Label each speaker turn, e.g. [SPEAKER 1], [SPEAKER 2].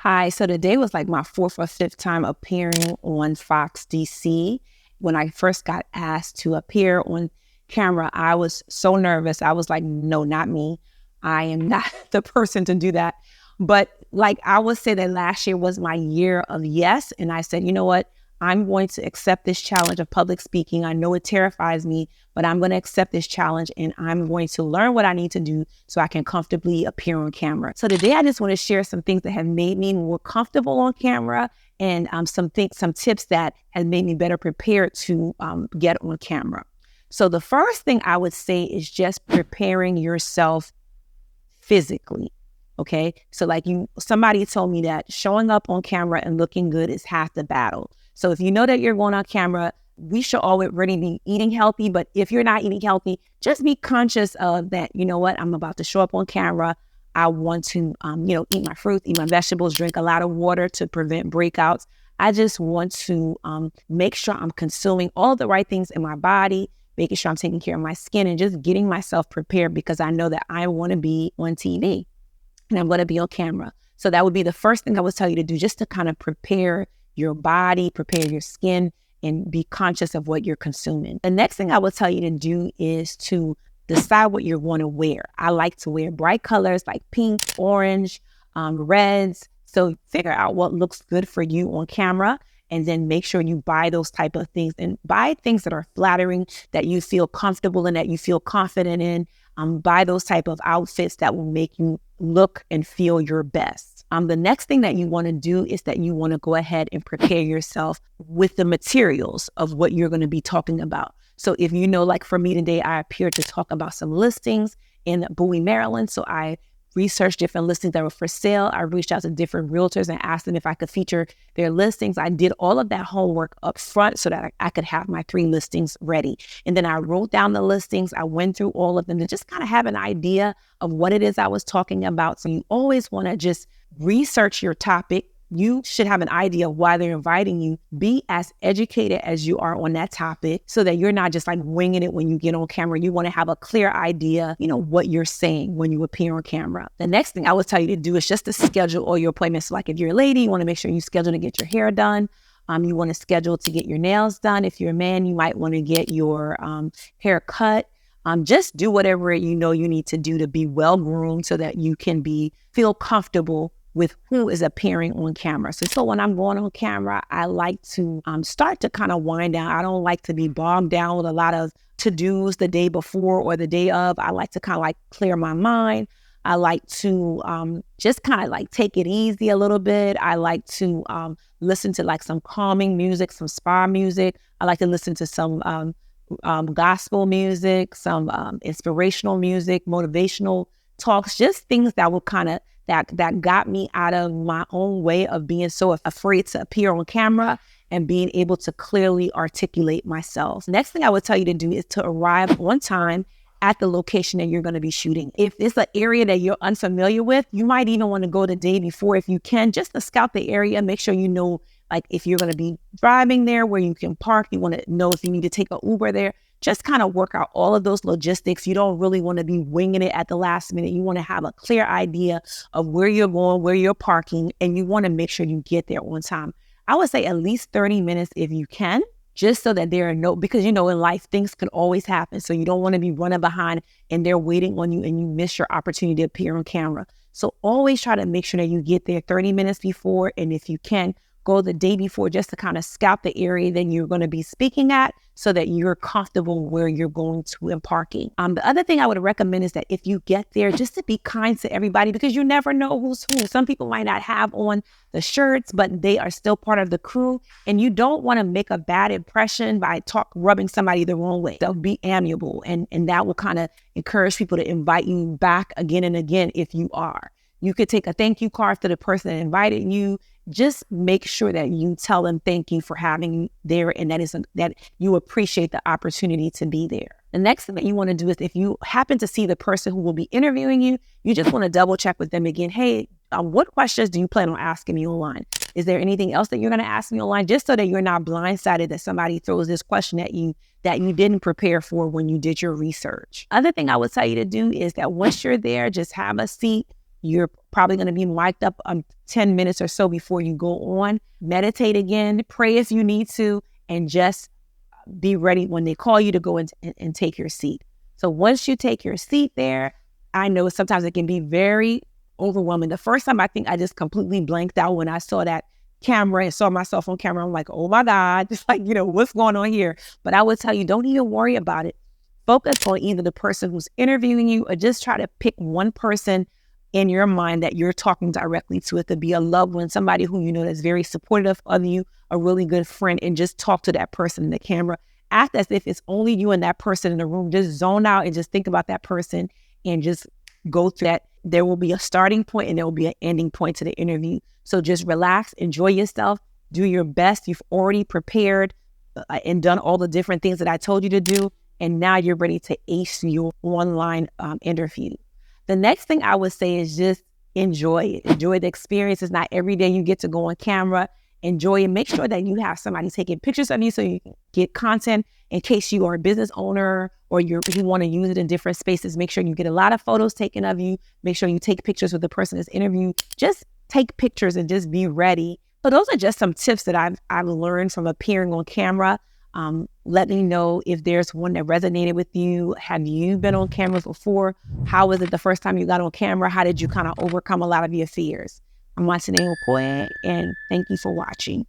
[SPEAKER 1] Hi, so today was like my fourth or fifth time appearing on Fox DC. When I first got asked to appear on camera, I was so nervous. I was like, no, not me. I am not the person to do that. But like I would say that last year was my year of yes. And I said, you know what? I'm going to accept this challenge of public speaking. I know it terrifies me, but I'm going to accept this challenge and I'm going to learn what I need to do so I can comfortably appear on camera. So today I just want to share some things that have made me more comfortable on camera and some tips that have made me better prepared to get on camera. So the first thing I would say is just preparing yourself physically. Okay. So like somebody told me that showing up on camera and looking good is half the battle. So if you know that you're going on camera, we should already be eating healthy. But if you're not eating healthy, just be conscious of that. You know what? I'm about to show up on camera. I want to, eat my fruits, eat my vegetables, drink a lot of water to prevent breakouts. I just want to make sure I'm consuming all the right things in my body, making sure I'm taking care of my skin and just getting myself prepared because I know that I want to be on TV and I'm going to be on camera. So that would be the first thing I would tell you to do, just to kind of prepare your body, prepare your skin, and be conscious of what you're consuming. The next thing I would tell you to do is to decide what you're going to wear. I like to wear bright colors like pink, orange, reds. So figure out what looks good for you on camera and then make sure you buy those type of things and buy things that are flattering, that you feel comfortable in, that you feel confident in. Buy those type of outfits that will make you look and feel your best. The next thing that you want to do is that you want to go ahead and prepare yourself with the materials of what you're going to be talking about. So if you know, like for me today, I appeared to talk about some listings in Bowie, Maryland. So I researched different listings that were for sale. I reached out to different realtors and asked them if I could feature their listings. I did all of that homework up front so that I could have my 3 listings ready. And then I wrote down the listings. I went through all of them to just kind of have an idea of what it is I was talking about. So you always want to just research your topic. You should have an idea of why they're inviting you. Be as educated as you are on that topic so that you're not just like winging it when you get on camera. You want to have a clear idea, what you're saying when you appear on camera. The next thing I would tell you to do is just to schedule all your appointments. Like if you're a lady, you want to make sure you schedule to get your hair done. You want to schedule to get your nails done. If you're a man, you might want to get your hair cut. Just do whatever you know you need to do to be well groomed so that you can feel comfortable with who is appearing on camera. So when I'm going on camera, I like to start to kind of wind down. I don't like to be bogged down with a lot of to-dos the day before or the day of. I like to kind of like clear my mind. I like to just kind of like take it easy a little bit. I like to listen to like some calming music, some spa music. I like to listen to some gospel music, some inspirational music, motivational talks, just things that will kind of that got me out of my own way of being so afraid to appear on camera and being able to clearly articulate myself. Next thing I would tell you to do is to arrive on time at the location that you're going to be shooting. If it's an area that you're unfamiliar with, you might even want to go the day before if you can, just to scout the area, make sure you know, like if you're going to be driving there, where you can park, you want to know if you need to take an Uber there. Just kind of work out all of those logistics. You don't really want to be winging it at the last minute. You want to have a clear idea of where you're going, where you're parking, and you want to make sure you get there on time. I would say at least 30 minutes if you can, just so that there are because in life, things can always happen. So you don't want to be running behind and they're waiting on you and you miss your opportunity to appear on camera. So always try to make sure that you get there 30 minutes before. And if you can, go the day before just to kind of scout the area that you're going to be speaking at so that you're comfortable where you're going to and parking. The other thing I would recommend is that if you get there, just to be kind to everybody because you never know who's who. Some people might not have on the shirts, but they are still part of the crew. And you don't want to make a bad impression by rubbing somebody the wrong way. So be amiable and that will kind of encourage people to invite you back again and again if you are. You could take a thank you card to the person that invited you. Just make sure that you tell them thank you for having you there and that you appreciate the opportunity to be there. The next thing that you want to do is if you happen to see the person who will be interviewing you, you just want to double check with them again. Hey, what questions do you plan on asking me online? Is there anything else that you're going to ask me online? Just so that you're not blindsided that somebody throws this question at you that you didn't prepare for when you did your research. Other thing I would tell you to do is that once you're there, just have a seat. You're probably going to be mic'd up 10 minutes or so before you go on. Meditate again, pray if you need to, and just be ready when they call you to go and take your seat. So once you take your seat there, I know sometimes it can be very overwhelming. The first time I think I just completely blanked out when I saw that camera and saw myself on camera. I'm like, oh my God, just like, what's going on here? But I would tell you, don't even worry about it. Focus on either the person who's interviewing you or just try to pick one person in your mind that you're talking directly to. It could be a loved one, somebody who you know that's very supportive of you, a really good friend, and just talk to that person in the camera. Act as if it's only you and that person in the room. Just zone out and just think about that person and just go through that. There will be a starting point and there will be an ending point to the interview. So just relax, enjoy yourself, do your best. You've already prepared and done all the different things that I told you to do. And now you're ready to ace your online interview. The next thing I would say is just enjoy it. Enjoy the experience. It's not every day you get to go on camera. Enjoy it. Make sure that you have somebody taking pictures of you so you can get content in case you are a business owner or you want to use it in different spaces. Make sure you get a lot of photos taken of you. Make sure you take pictures with the person that's interviewed. Just take pictures and just be ready. So those are just some tips that I've learned from appearing on camera. Let me know if there's one that resonated with you. Have you been on cameras before? How was it the first time you got on camera? How did you kind of overcome a lot of your fears? I'm Matene Okoye, and thank you for watching.